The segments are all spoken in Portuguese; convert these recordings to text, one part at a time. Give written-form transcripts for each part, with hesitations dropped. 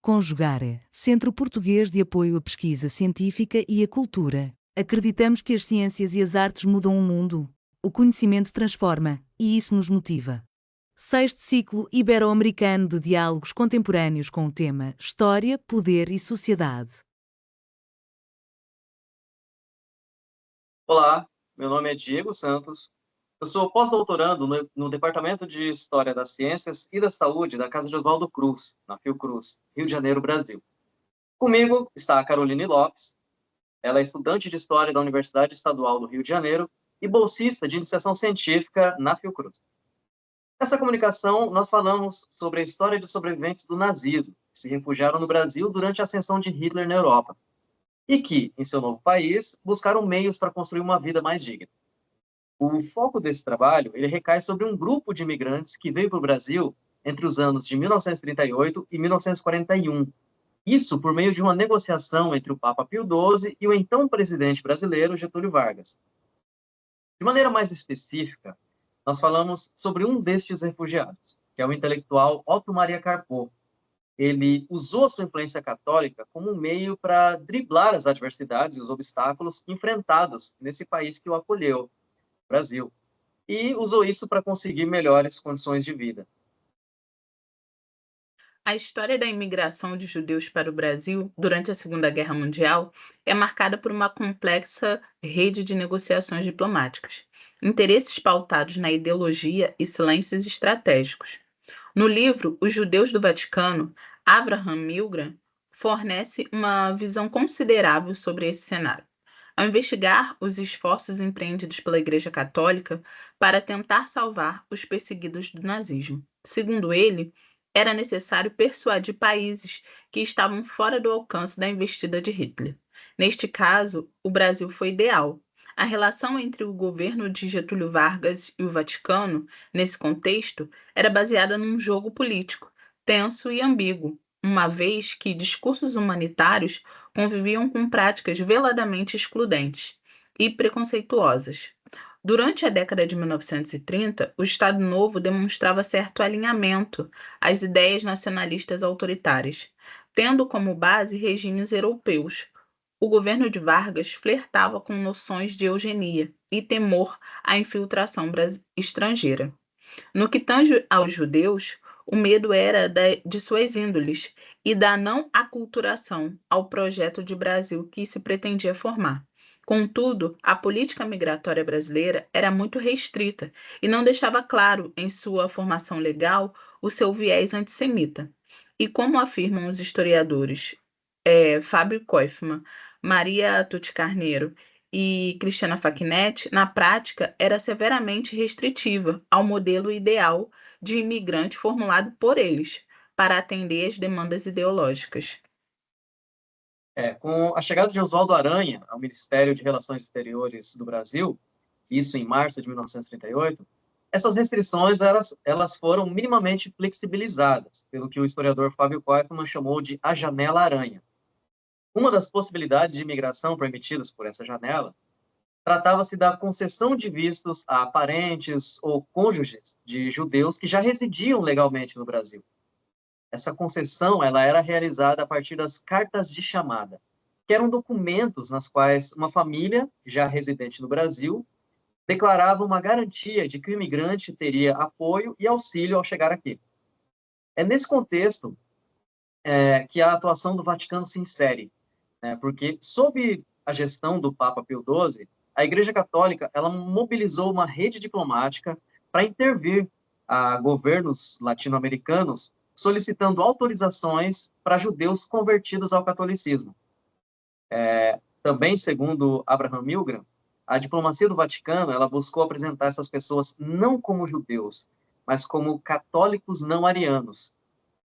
Conjugare, Centro Português de Apoio à Pesquisa Científica e à Cultura. Acreditamos que as ciências e as artes mudam o mundo. O conhecimento transforma, e isso nos motiva. Sexto ciclo ibero-americano de diálogos contemporâneos com o tema História, Poder e Sociedade. Olá, meu nome é Diego Santos. Eu sou pós-doutorando no Departamento de História das Ciências e da Saúde da Casa de Oswaldo Cruz, na Fiocruz, Rio de Janeiro, Brasil. Comigo está a Caroline Lopes. Ela é estudante de História da Universidade Estadual do Rio de Janeiro e bolsista de iniciação científica na Fiocruz. Nessa comunicação, nós falamos sobre a história de sobreviventes do nazismo, que se refugiaram no Brasil durante a ascensão de Hitler na Europa, e que, em seu novo país, buscaram meios para construir uma vida mais digna. O foco desse trabalho ele recai sobre um grupo de imigrantes que veio para o Brasil entre os anos de 1938 e 1941. Isso por meio de uma negociação entre o Papa Pio XII e o então presidente brasileiro Getúlio Vargas. De maneira mais específica, nós falamos sobre um destes refugiados, que é o intelectual Otto Maria Carpo. Ele usou a sua influência católica como um meio para driblar as adversidades e os obstáculos enfrentados nesse país que o acolheu, Brasil, e usou isso para conseguir melhores condições de vida. A história da imigração de judeus para o Brasil durante a Segunda Guerra Mundial é marcada por uma complexa rede de negociações diplomáticas, interesses pautados na ideologia e silêncios estratégicos. No livro Os Judeus do Vaticano, Avraham Milgram fornece uma visão considerável sobre esse cenário. Ao investigar os esforços empreendidos pela Igreja Católica para tentar salvar os perseguidos do nazismo. Segundo ele, era necessário persuadir países que estavam fora do alcance da investida de Hitler. Neste caso, o Brasil foi ideal. A relação entre o governo de Getúlio Vargas e o Vaticano, nesse contexto, era baseada num jogo político, tenso e ambíguo, uma vez que discursos humanitários conviviam com práticas veladamente excludentes e preconceituosas. Durante a década de 1930, o Estado Novo demonstrava certo alinhamento às ideias nacionalistas autoritárias, tendo como base regimes europeus. O governo de Vargas flertava com noções de eugenia e temor à infiltração estrangeira. No que tange aos judeus, o medo era de suas índoles e da não aculturação ao projeto de Brasil que se pretendia formar. Contudo, a política migratória brasileira era muito restrita e não deixava claro em sua formação legal o seu viés antissemita. E como afirmam os historiadores Fábio Koifman, Maria Tucci Carneiro e Cristiana Facchinetti, na prática era severamente restritiva ao modelo ideal de imigrante formulado por eles, para atender às demandas ideológicas. Com a chegada de Oswaldo Aranha ao Ministério de Relações Exteriores do Brasil, isso em março de 1938, essas restrições elas foram minimamente flexibilizadas, pelo que o historiador Fábio Koifman chamou de a janela aranha. Uma das possibilidades de imigração permitidas por essa janela tratava-se da concessão de vistos a parentes ou cônjuges de judeus que já residiam legalmente no Brasil. Essa concessão ela era realizada a partir das cartas de chamada, que eram documentos nas quais uma família já residente no Brasil declarava uma garantia de que o imigrante teria apoio e auxílio ao chegar aqui. É nesse contexto que a atuação do Vaticano se insere, né, porque, sob a gestão do Papa Pio XII, a Igreja Católica ela mobilizou uma rede diplomática para intervir a governos latino-americanos solicitando autorizações para judeus convertidos ao catolicismo. Também, segundo Abraham Milgram, a diplomacia do Vaticano ela buscou apresentar essas pessoas não como judeus, mas como católicos não arianos.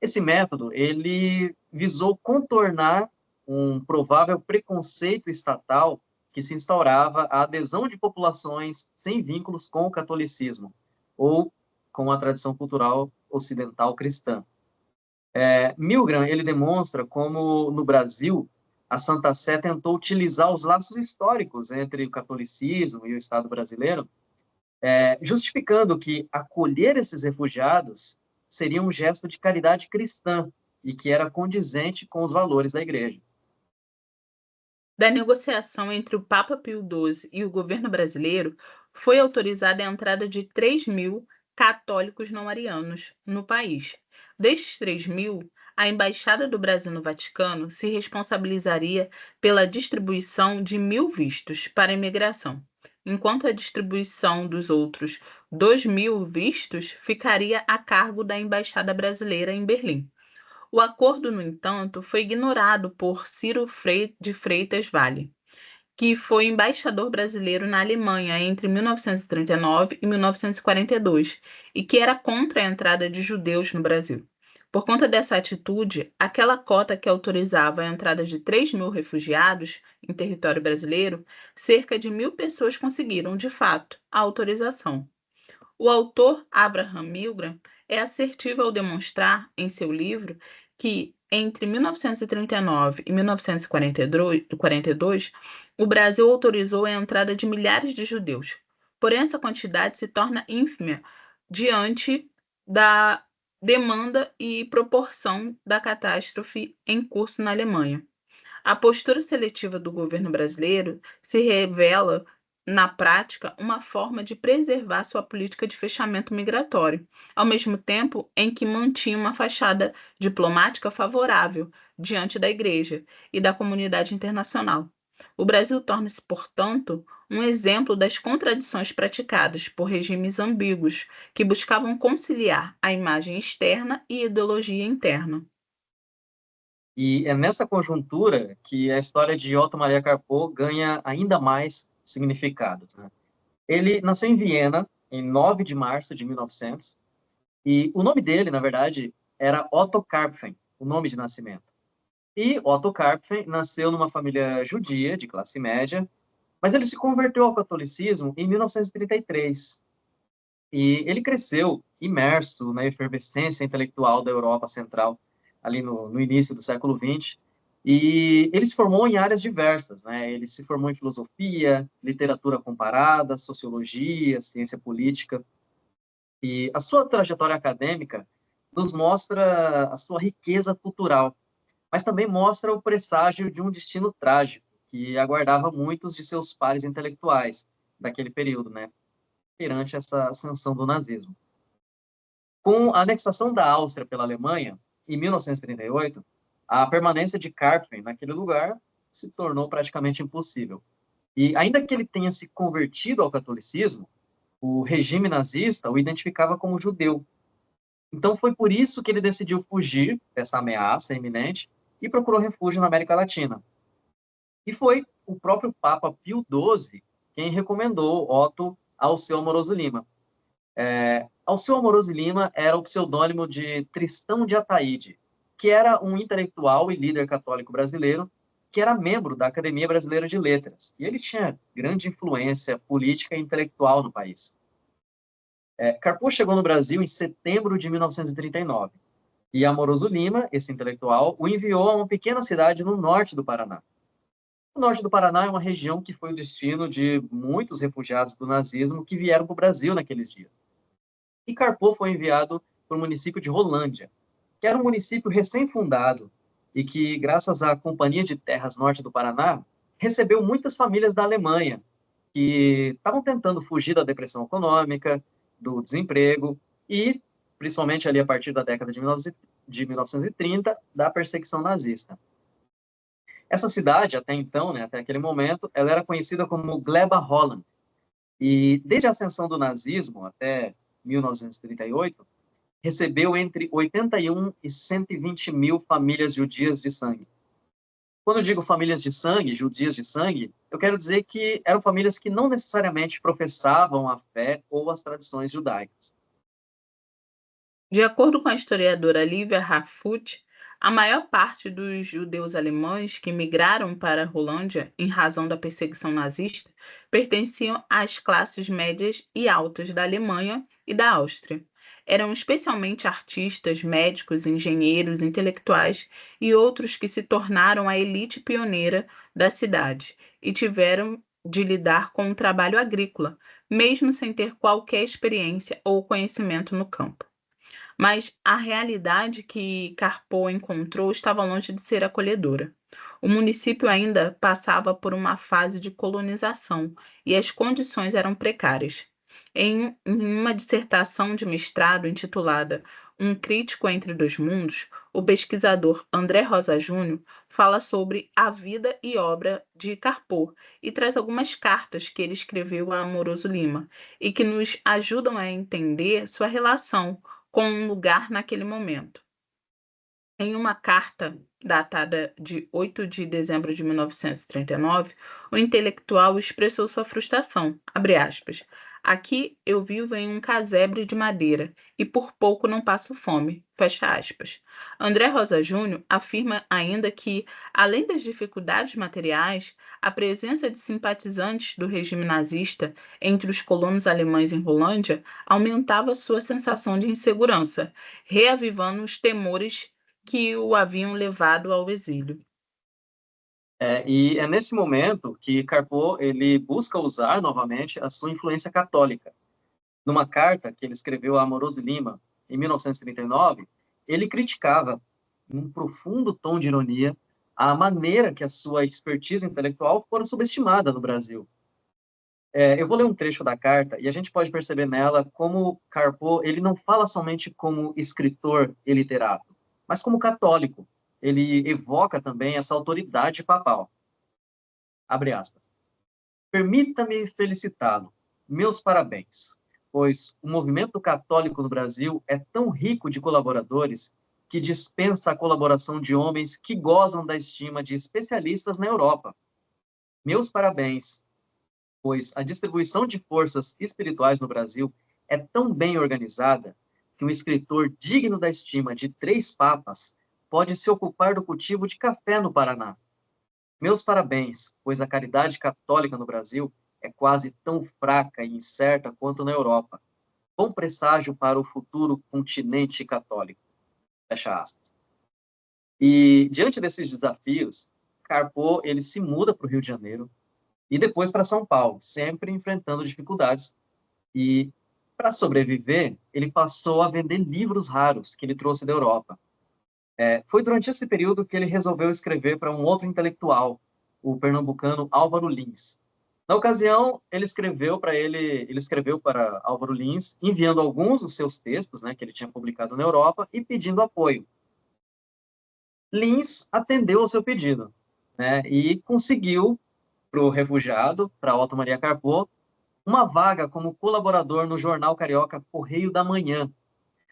Esse método ele visou contornar um provável preconceito estatal que se instaurava a adesão de populações sem vínculos com o catolicismo ou com a tradição cultural ocidental cristã. Milgram ele demonstra como, no Brasil, a Santa Sé tentou utilizar os laços históricos entre o catolicismo e o Estado brasileiro, justificando que acolher esses refugiados seria um gesto de caridade cristã e que era condizente com os valores da Igreja. Da negociação entre o Papa Pio XII e o governo brasileiro, foi autorizada a entrada de 3.000 católicos não arianos no país. Destes 3.000, a Embaixada do Brasil no Vaticano se responsabilizaria pela distribuição de 1.000 vistos para a imigração, enquanto a distribuição dos outros 2.000 vistos ficaria a cargo da Embaixada Brasileira em Berlim. O acordo, no entanto, foi ignorado por Ciro de Freitas Vale, que foi embaixador brasileiro na Alemanha entre 1939 e 1942 e que era contra a entrada de judeus no Brasil. Por conta dessa atitude, aquela cota que autorizava a entrada de 3.000 refugiados em território brasileiro, cerca de 1.000 pessoas conseguiram, de fato, a autorização. O autor Abraham Milgram é assertivo ao demonstrar, em seu livro, que, entre 1939 e 1942, o Brasil autorizou a entrada de milhares de judeus. Porém, essa quantidade se torna ínfima diante da demanda e proporção da catástrofe em curso na Alemanha. A postura seletiva do governo brasileiro se revela, na prática, uma forma de preservar sua política de fechamento migratório, ao mesmo tempo em que mantinha uma fachada diplomática favorável diante da Igreja e da comunidade internacional. O Brasil torna-se, portanto, um exemplo das contradições praticadas por regimes ambíguos que buscavam conciliar a imagem externa e a ideologia interna. E é nessa conjuntura que a história de Otto Maria Carpo ganha ainda mais significados, né? Ele nasceu em Viena, em 9 de março de 1900, e o nome dele, na verdade, era Otto Karpfen, o nome de nascimento. E Otto Karpfen nasceu numa família judia, de classe média, mas ele se converteu ao catolicismo em 1933. E ele cresceu imerso na efervescência intelectual da Europa Central, ali no início do século XX, e ele se formou em áreas diversas, né? Ele se formou em filosofia, literatura comparada, sociologia, ciência política, e a sua trajetória acadêmica nos mostra a sua riqueza cultural, mas também mostra o presságio de um destino trágico que aguardava muitos de seus pares intelectuais daquele período, né? Perante essa ascensão do nazismo. Com a anexação da Áustria pela Alemanha, em 1938, a permanência de Karpfen naquele lugar se tornou praticamente impossível. E ainda que ele tenha se convertido ao catolicismo, o regime nazista o identificava como judeu. Então foi por isso que ele decidiu fugir dessa ameaça iminente e procurou refúgio na América Latina. E foi o próprio Papa Pio XII quem recomendou Otto ao seu Amoroso Lima. Alceu Amoroso Lima era o pseudônimo de Tristão de Ataíde, que era um intelectual e líder católico brasileiro que era membro da Academia Brasileira de Letras. E ele tinha grande influência política e intelectual no país. Carpo chegou no Brasil em setembro de 1939. E Amoroso Lima, esse intelectual, o enviou a uma pequena cidade no norte do Paraná. O norte do Paraná é uma região que foi o destino de muitos refugiados do nazismo que vieram para o Brasil naqueles dias. E Carpo foi enviado para o município de Rolândia, que era um município recém-fundado e que, graças à Companhia de Terras Norte do Paraná, recebeu muitas famílias da Alemanha que estavam tentando fugir da depressão econômica, do desemprego e, principalmente ali a partir da década de 1930, da perseguição nazista. Essa cidade, até então, né, até aquele momento, ela era conhecida como Gleba Holland. E desde a ascensão do nazismo até 1938, recebeu entre 81 e 120 mil famílias judias de sangue. Quando eu digo famílias de sangue, judias de sangue, eu quero dizer que eram famílias que não necessariamente professavam a fé ou as tradições judaicas. De acordo com a historiadora Lívia Harfuch, a maior parte dos judeus alemães que migraram para a Rolândia em razão da perseguição nazista pertenciam às classes médias e altas da Alemanha e da Áustria. Eram especialmente artistas, médicos, engenheiros, intelectuais e outros que se tornaram a elite pioneira da cidade e tiveram de lidar com o trabalho agrícola, mesmo sem ter qualquer experiência ou conhecimento no campo. Mas a realidade que Carpo encontrou estava longe de ser acolhedora. O município ainda passava por uma fase de colonização e as condições eram precárias. Em uma dissertação de mestrado intitulada Um Crítico entre dois Mundos, o pesquisador André Rosa Júnior fala sobre a vida e obra de Carpo e traz algumas cartas que ele escreveu a Amoroso Lima e que nos ajudam a entender sua relação com um lugar naquele momento. Em uma carta datada de 8 de dezembro de 1939, o intelectual expressou sua frustração. Abre aspas. Aqui eu vivo em um casebre de madeira e por pouco não passo fome. Fecha aspas. André Rosa Júnior afirma ainda que, além das dificuldades materiais, a presença de simpatizantes do regime nazista entre os colonos alemães em Rolândia aumentava sua sensação de insegurança, reavivando os temores que o haviam levado ao exílio. E é nesse momento que Carpo ele busca usar novamente a sua influência católica. Numa carta que ele escreveu a Amoroso Lima, em 1939, ele criticava, num profundo tom de ironia, a maneira que a sua expertise intelectual fora subestimada no Brasil. Eu vou ler um trecho da carta e a gente pode perceber nela como Carpo ele não fala somente como escritor e literato, mas como católico. Ele evoca também essa autoridade papal. Abre aspas. Permita-me felicitá-lo. Meus parabéns, pois o movimento católico no Brasil é tão rico de colaboradores que dispensa a colaboração de homens que gozam da estima de especialistas na Europa. Meus parabéns, pois a distribuição de forças espirituais no Brasil é tão bem organizada que um escritor digno da estima de 3 papas pode se ocupar do cultivo de café no Paraná. Meus parabéns, pois a caridade católica no Brasil é quase tão fraca e incerta quanto na Europa. Bom presságio para o futuro continente católico. Fecha aspas. E, diante desses desafios, Carpo ele se muda para o Rio de Janeiro e depois para São Paulo, sempre enfrentando dificuldades. E, para sobreviver, ele passou a vender livros raros que ele trouxe da Europa. Foi durante esse período que ele resolveu escrever para um outro intelectual, o pernambucano Álvaro Lins. Na ocasião, ele escreveu para Álvaro Lins, enviando alguns dos seus textos, né, que ele tinha publicado na Europa, e pedindo apoio. Lins atendeu ao seu pedido, né, e conseguiu para o refugiado, para Otto Maria Carpo, uma vaga como colaborador no jornal carioca Correio da Manhã.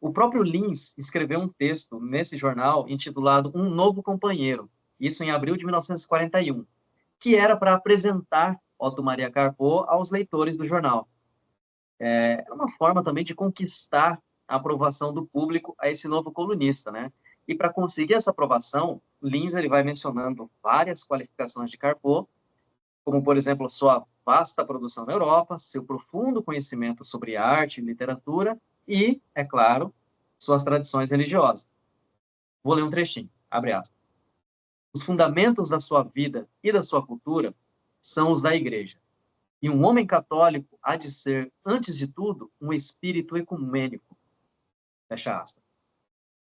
O próprio Lins escreveu um texto nesse jornal intitulado Um Novo Companheiro, isso em abril de 1941, que era para apresentar Otto Maria Carpo aos leitores do jornal. É uma forma também de conquistar a aprovação do público a esse novo colunista, né? E para conseguir essa aprovação, Lins ele vai mencionando várias qualificações de Carpo, como, por exemplo, sua vasta produção na Europa, seu profundo conhecimento sobre arte e literatura e, é claro, suas tradições religiosas. Vou ler um trechinho, abre aspas. Os fundamentos da sua vida e da sua cultura são os da Igreja. E um homem católico há de ser, antes de tudo, um espírito ecumênico. Fecha aspas.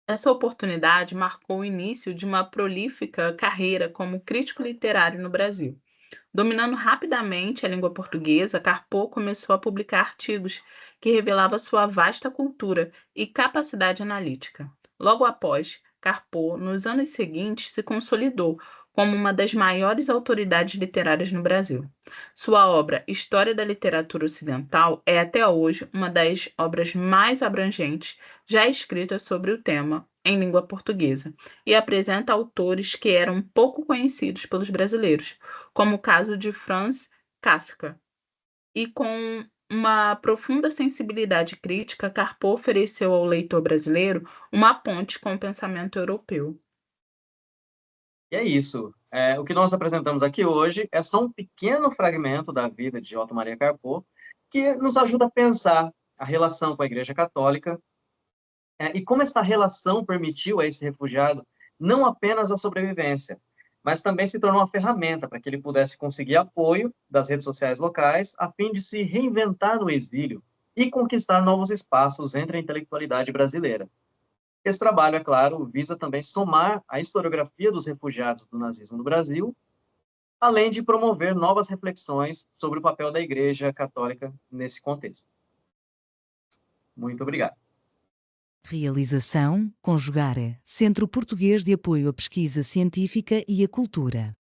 Essa oportunidade marcou o início de uma prolífica carreira como crítico literário no Brasil. Dominando rapidamente a língua portuguesa, Carpo começou a publicar artigos que revelavam sua vasta cultura e capacidade analítica. Logo após, Carpo, nos anos seguintes, se consolidou como uma das maiores autoridades literárias no Brasil. Sua obra História da Literatura Ocidental é até hoje uma das obras mais abrangentes já escritas sobre o tema em língua portuguesa e apresenta autores que eram pouco conhecidos pelos brasileiros, como o caso de Franz Kafka. E com uma profunda sensibilidade crítica, Carpo ofereceu ao leitor brasileiro uma ponte com o pensamento europeu. E é isso. O que nós apresentamos aqui hoje é só um pequeno fragmento da vida de Otto Maria Carpo, que nos ajuda a pensar a relação com a Igreja Católica, e como esta relação permitiu a esse refugiado não apenas a sobrevivência, mas também se tornou uma ferramenta para que ele pudesse conseguir apoio das redes sociais locais, a fim de se reinventar no exílio e conquistar novos espaços entre a intelectualidade brasileira. Esse trabalho, é claro, visa também somar a historiografia dos refugiados do nazismo no Brasil, além de promover novas reflexões sobre o papel da Igreja Católica nesse contexto. Muito obrigado. Realização, Conjugare, Centro Português de Apoio à Pesquisa Científica e à Cultura.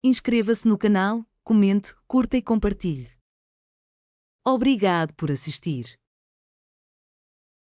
Inscreva-se no canal, comente, curta e compartilhe. Obrigado por assistir.